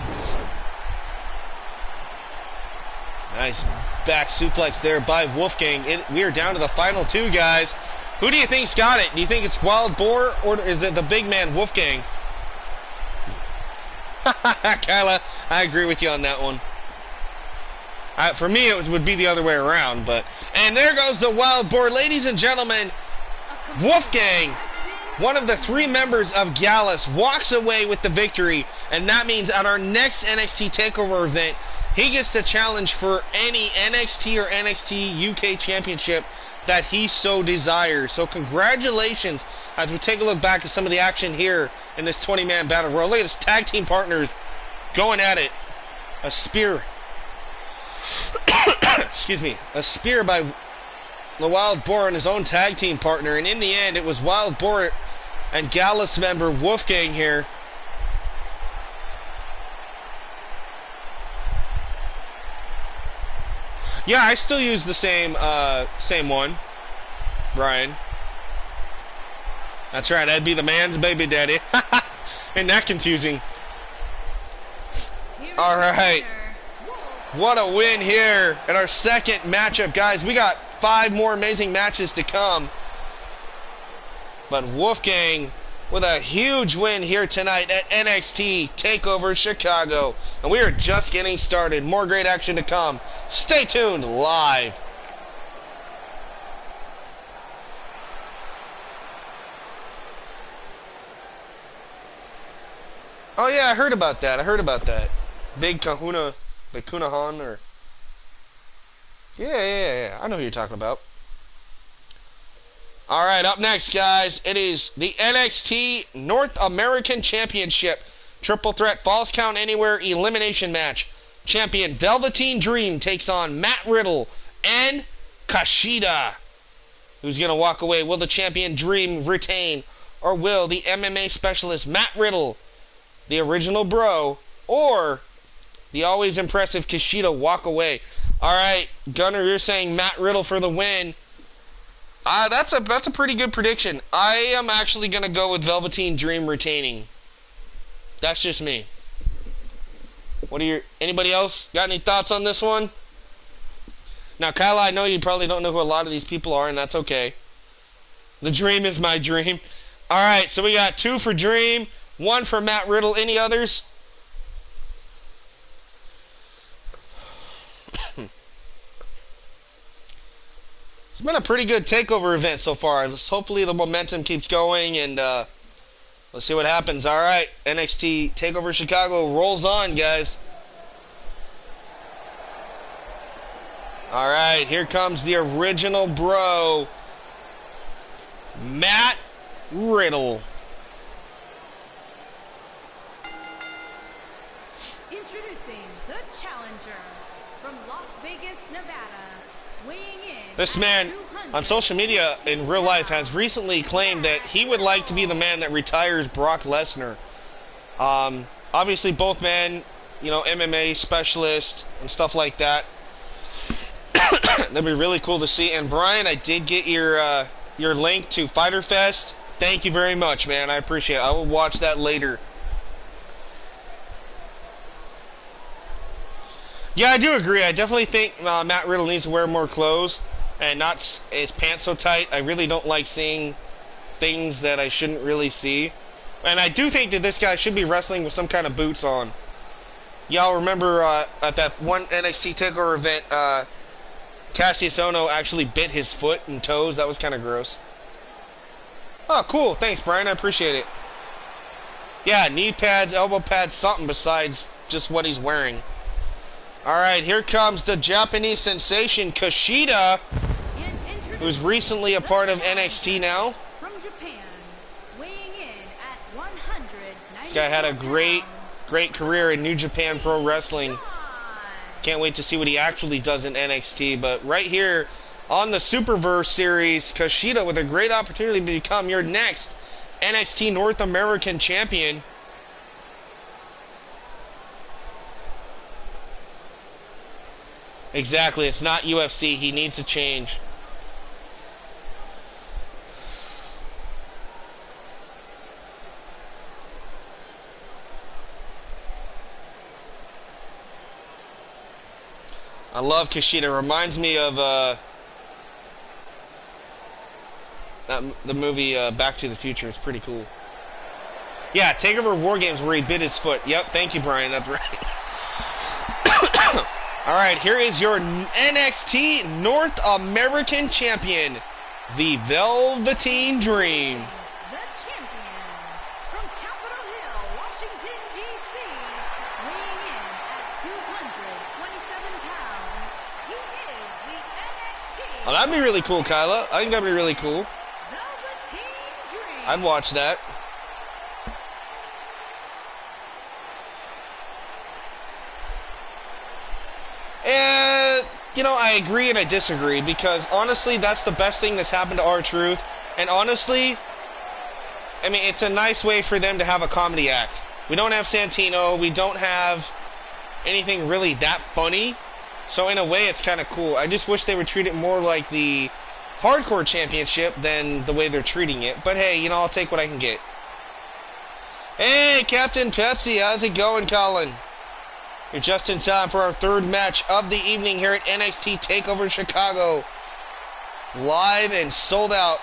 Nice back suplex there by Wolfgang. We are down to the final two, guys. Who do you think's got it? Do you think it's Wild Boar or is it the big man Wolfgang? Kyla, I agree with you on that one. For me, it would be the other way around, but... And there goes the Wild Boar. Ladies and gentlemen, Wolfgang, one of the three members of Gallus, walks away with the victory, and that means at our next NXT Takeover event, he gets to challenge for any NXT or NXT UK Championship that he so desires. So congratulations as we take a look back at some of the action here in this 20-man battle royal. Look at his tag team partners going at it. A spear. Excuse me. A spear by the Wild Boar and his own tag team partner. And in the end, it was Wild Boar and Gallus member Wolfgang here. Yeah, I still use the same one, Brian. That's right, I'd be the man's baby daddy. Isn't that confusing? Alright. What a win here in our second matchup, guys. We got 5 more amazing matches to come. But Wolfgang with a huge win here tonight at NXT Takeover Chicago. And we are just getting started. More great action to come. Stay tuned live. Oh yeah, I heard about that. Big Kahuna, the Kunahan, or... Yeah. I know who you're talking about. Alright, up next, guys, it is the NXT North American Championship. Triple Threat Falls Count Anywhere Elimination Match. Champion Velveteen Dream takes on Matt Riddle and Kushida. Who's going to walk away? Will the champion Dream retain? Or will the MMA specialist Matt Riddle, the original bro, or the always impressive Kushida walk away? Alright, Gunner, you're saying Matt Riddle for the win. That's a pretty good prediction. I am actually going to go with Velveteen Dream retaining. That's just me. Anybody else got any thoughts on this one? Now, Kyla, I know you probably don't know who a lot of these people are, and that's okay. The Dream is my dream. Alright, so we got 2 for Dream, 1 for Matt Riddle. Any others? It's been a pretty good takeover event so far. Hopefully the momentum keeps going, and let's see what happens. Alright, NXT Takeover Chicago rolls on, guys. Alright, here comes the original bro, Matt Riddle. Introducing the challenger from Las Vegas, Nevada, weighing in. This man on social media in real life has recently claimed that he would like to be the man that retires Brock Lesnar. Obviously both men, you know, MMA specialist and stuff like that. That'd be really cool to see. And Brian, I did get your link to Fighter Fest. Thank you very much, man. I appreciate it. I will watch that later. Yeah, I do agree. I definitely think Matt Riddle needs to wear more clothes and not his pants so tight. I really don't like seeing things that I shouldn't really see. And I do think that this guy should be wrestling with some kind of boots on. Y'all remember at that one NXT TakeOver event, Cassius Ohno actually bit his foot and toes. That was kind of gross. Oh, cool. Thanks, Brian. I appreciate it. Yeah, knee pads, elbow pads, something besides just what he's wearing. Alright, here comes the Japanese sensation, Kushida, who's recently a part of NXT now. From Japan, weighing in at 190. This guy had a great career in New Japan Pro Wrestling. Can't wait to see what he actually does in NXT. But right here on the Superverse series, Kushida with a great opportunity to become your next NXT North American champion. Exactly, it's not UFC. He needs to change. I love Kushida. Reminds me of the movie Back to the Future. It's pretty cool. Yeah, Takeover War Games where he bit his foot. Yep, thank you, Brian. That's right. Alright, here is your NXT North American Champion, the Velveteen Dream. The champion from Capitol Hill, Washington, D.C., weighing in at 227 pounds, he is the NXT Oh, that'd be really cool, Kyla. I think that'd be really cool. Velveteen Dream. I'd watch that. And, you know, I agree and I disagree because, honestly, that's the best thing that's happened to R-Truth. And, honestly, I mean, it's a nice way for them to have a comedy act. We don't have Santino. We don't have anything really that funny. So, in a way, it's kind of cool. I just wish they would treat it more like the Hardcore Championship than the way they're treating it. But, hey, you know, I'll take what I can get. Hey, Captain Pepsi, how's it going, Colin? You're just in time for our third match of the evening here at NXT Takeover Chicago. Live and sold out.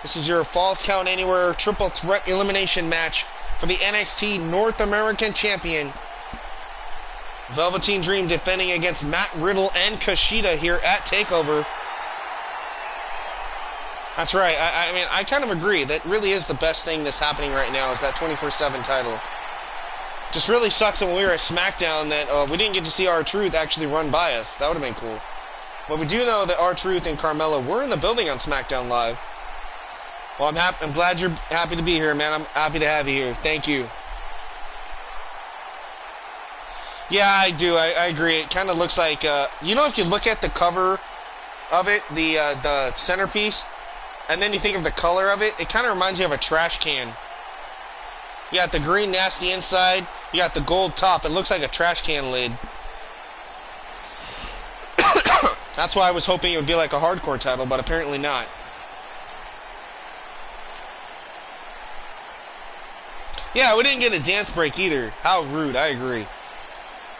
This is your Falls Count Anywhere triple threat elimination match for the NXT North American Champion. Velveteen Dream defending against Matt Riddle and Kushida here at Takeover. That's right. I mean, I kind of agree. That really is the best thing that's happening right now is that 24/7 title. Just really sucks that when we were at SmackDown that we didn't get to see R-Truth actually run by us. That would have been cool. But we do know that R-Truth and Carmella were in the building on SmackDown Live. Well, I'm glad you're happy to be here, man. I'm happy to have you here. Thank you. Yeah, I do. I agree. It kind of looks like, you know, if you look at the cover of it, the centerpiece, and then you think of the color of it, it kind of reminds you of a trash can. You got the green nasty inside. You got the gold top. It looks like a trash can lid. That's why I was hoping it would be like a hardcore title, but apparently not. Yeah, we didn't get a dance break either. How rude. I agree.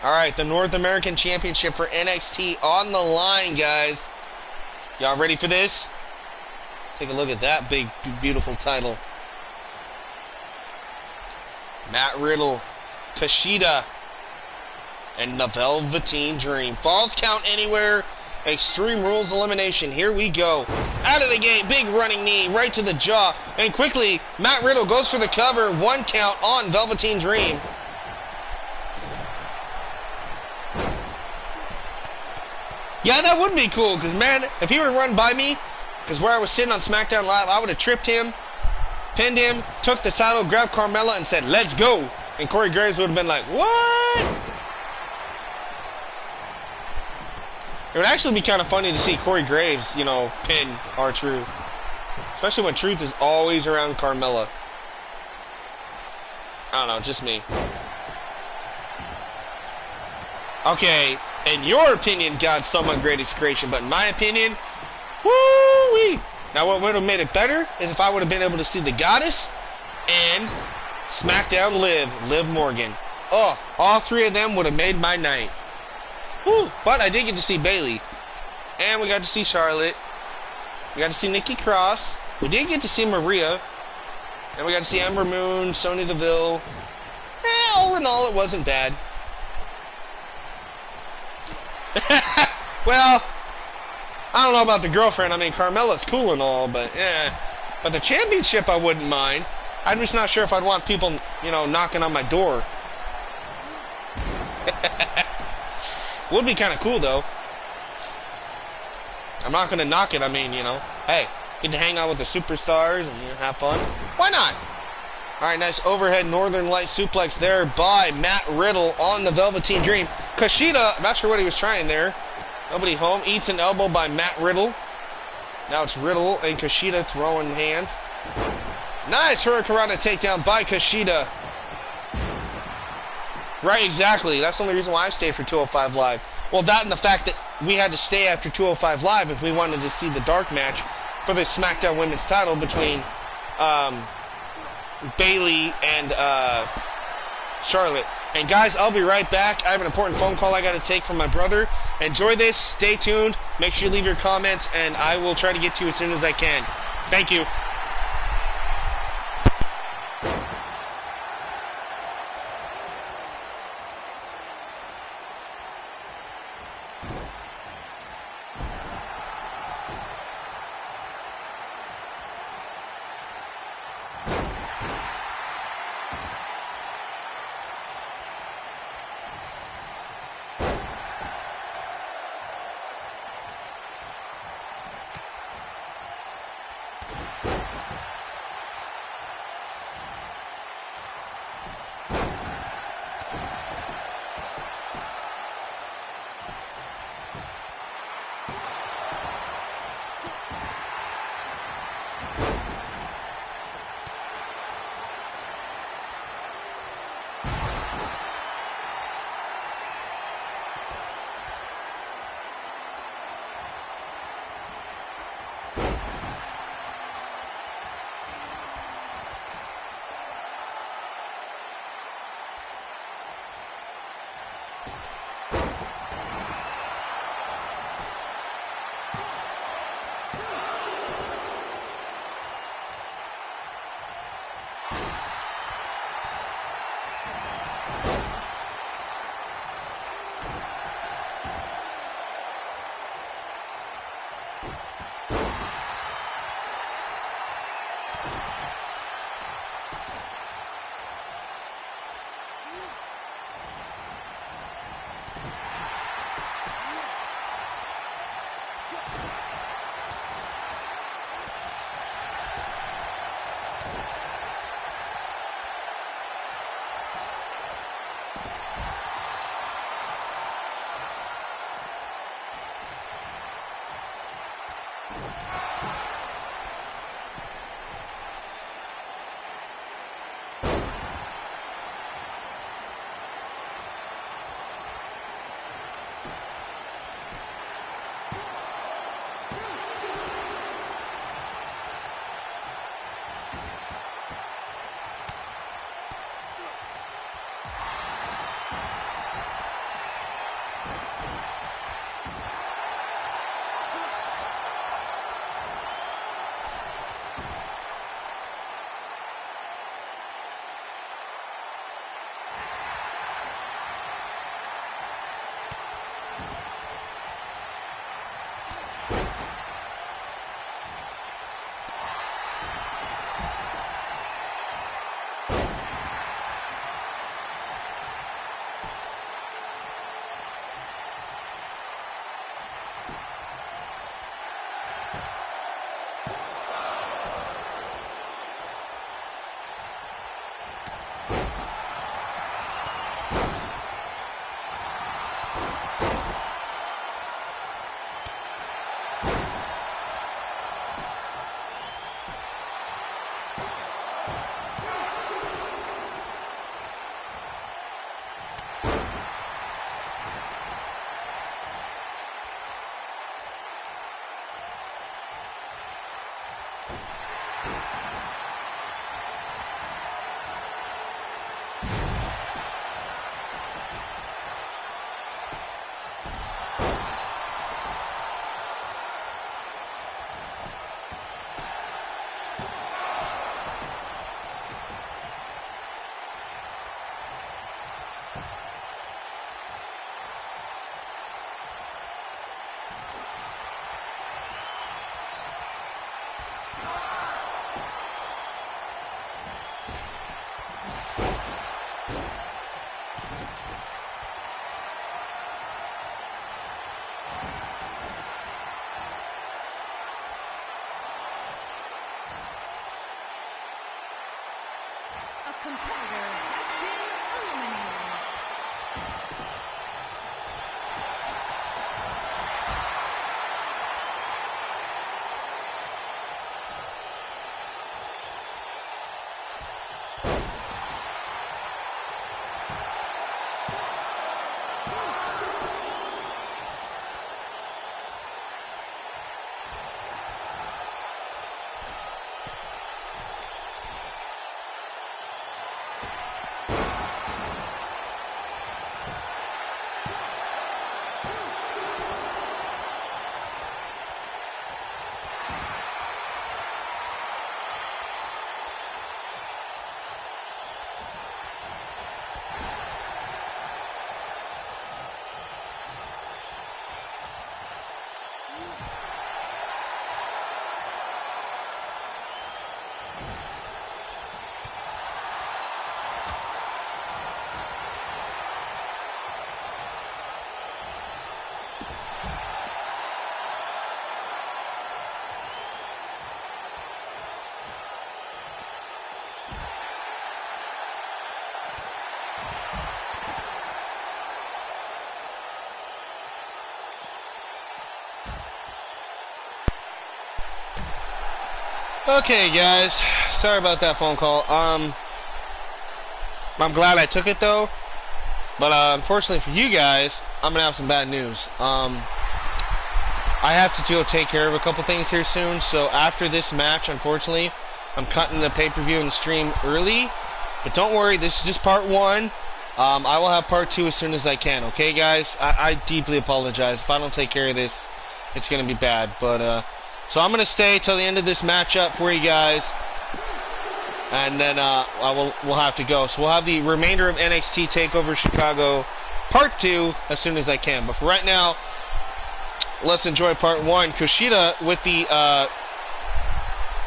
Alright, the North American Championship for NXT on the line, guys. Y'all ready for this? Take a look at that big, beautiful title. Matt Riddle, Kushida, and the Velveteen Dream. Falls Count Anywhere, Extreme Rules Elimination. Here we go. Out of the gate, big running knee, right to the jaw. And quickly, Matt Riddle goes for the cover. 1 count on Velveteen Dream. Yeah, that would be cool, because, man, if he would run by me, because where I was sitting on SmackDown Live, I would have tripped him, pinned him, took the title, grabbed Carmella, and said, "Let's go." And Corey Graves would have been like, "What?" It would actually be kind of funny to see Corey Graves, you know, pin R-Truth. Especially when Truth is always around Carmella. I don't know, just me. Okay, in your opinion, God's somewhat greatest creation, but in my opinion, woo-wee. Now, what would have made it better is if I would have been able to see the Goddess and SmackDown Liv Morgan. Oh, all three of them would have made my night. Woo. But I did get to see Bayley. And we got to see Charlotte. We got to see Nikki Cross. We did get to see Maria. And we got to see Ember Moon, Sonya Deville. All in all, it wasn't bad. Well, I don't know about the girlfriend. I mean, Carmella's cool and all, but But the championship, I wouldn't mind. I'm just not sure if I'd want people, you know, knocking on my door. Would be kind of cool, though. I'm not going to knock it. I mean, you know, hey, get to hang out with the superstars and, you know, have fun. Why not? All right, nice overhead Northern Light suplex there by Matt Riddle on the Velveteen Dream. Kushida, I'm not sure what he was trying there. Nobody home. Eats an elbow by Matt Riddle. Now it's Riddle and Kushida throwing hands. Nice Hurricanrana takedown by Kushida. Right, exactly. That's the only reason why I stayed for 205 Live. Well, that and the fact that we had to stay after 205 Live if we wanted to see the dark match for the SmackDown Women's title between Bayley and Charlotte. And guys, I'll be right back. I have an important phone call I got to take from my brother. Enjoy this. Stay tuned. Make sure you leave your comments, and I will try to get to you as soon as I can. Thank you. competitor has been eliminated. Okay, guys, sorry about that phone call. I'm glad I took it though, but unfortunately for you guys, I'm gonna have some bad news. I have to go take care of a couple things here soon, so after this match, unfortunately, I'm cutting the pay-per-view and the stream early. But don't worry, this is just part 1. I will have part 2 as soon as I can. Okay, guys? I deeply apologize. If I don't take care of this, it's gonna be bad. But so I'm going to stay till the end of this matchup for you guys, and then we'll have to go. So we'll have the remainder of NXT Takeover Chicago Part 2 as soon as I can. But for right now, let's enjoy Part 1. Kushida with the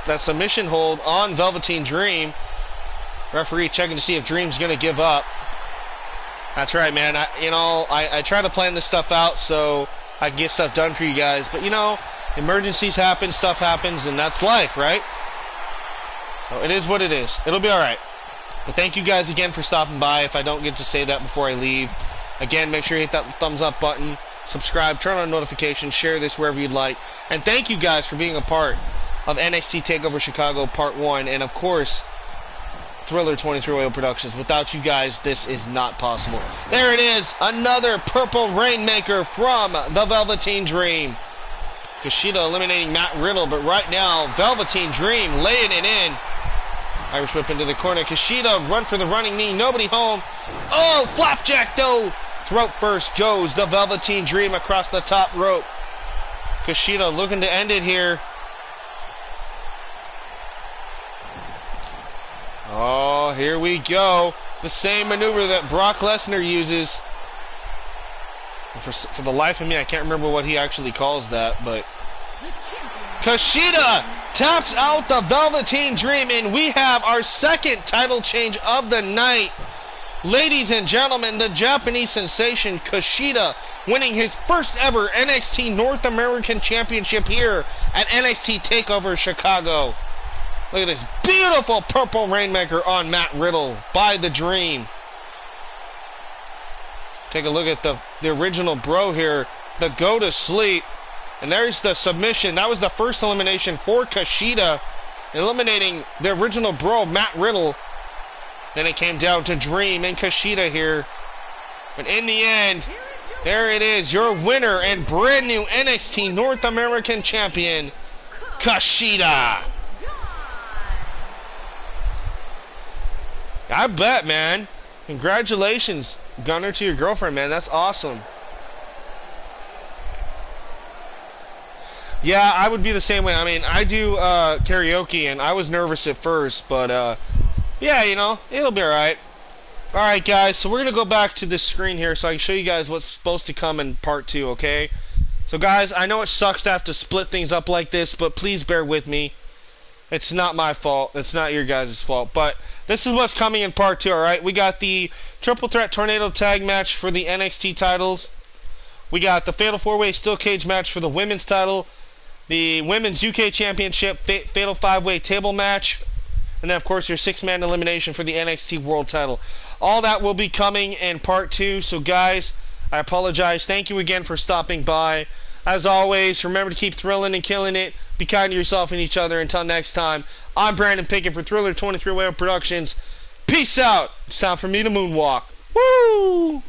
that submission hold on Velveteen Dream. Referee checking to see if Dream's going to give up. That's right, man. I try to plan this stuff out so I can get stuff done for you guys. But, emergencies happen, stuff happens, and that's life, right? So it is what it is. It'll be alright. But thank you guys again for stopping by. If I don't get to say that before I leave, again, make sure you hit that thumbs up button, subscribe, turn on notifications, share this wherever you'd like. And thank you guys for being a part of NXT TakeOver Chicago Part 1, and of course, Thriller 23 Oil Productions. Without you guys, this is not possible. There it is, another Purple Rainmaker from the Velveteen Dream. Kushida eliminating Matt Riddle, but right now, Velveteen Dream laying it in. Irish whip into the corner. Kushida run for the running knee. Nobody home. Oh, flapjack though. Throat first goes the Velveteen Dream across the top rope. Kushida looking to end it here. Oh, here we go. The same maneuver that Brock Lesnar uses. For the life of me, I can't remember what he actually calls that, but Kushida taps out the Velveteen Dream, and we have our second title change of the night. Ladies and gentlemen, the Japanese sensation Kushida winning his first ever NXT North American Championship here at NXT TakeOver Chicago. Look at this beautiful Purple Rainmaker on Matt Riddle by the Dream. Take a look at the original bro here, the go to sleep. And there's the submission. That was the first elimination for Kushida, eliminating the original bro, Matt Riddle. Then it came down to Dream and Kushida here. But in the end, there it is, your winner and brand new NXT North American Champion, Kushida. I bet, man. Congratulations, Gunner, to your girlfriend, man. That's awesome. Yeah, I would be the same way. I mean, I do karaoke, and I was nervous at first, but yeah, it'll be alright. Alright, guys, so we're going to go back to this screen here so I can show you guys what's supposed to come in part 2, okay? So, guys, I know it sucks to have to split things up like this, but please bear with me. It's not my fault. It's not your guys' fault. But this is what's coming in part 2, alright? We got the Triple Threat Tornado Tag match for the NXT titles. We got the Fatal 4-Way Steel Cage match for the Women's title. The Women's UK Championship Fatal 5-Way Table match. And then, of course, your 6-man elimination for the NXT World title. All that will be coming in part 2. So, guys, I apologize. Thank you again for stopping by. As always, remember to keep thrilling and killing it. Be kind to yourself and each other. Until next time, I'm Brandon Pickett for Thriller 23 Oil Productions. Peace out. It's time for me to moonwalk. Woo!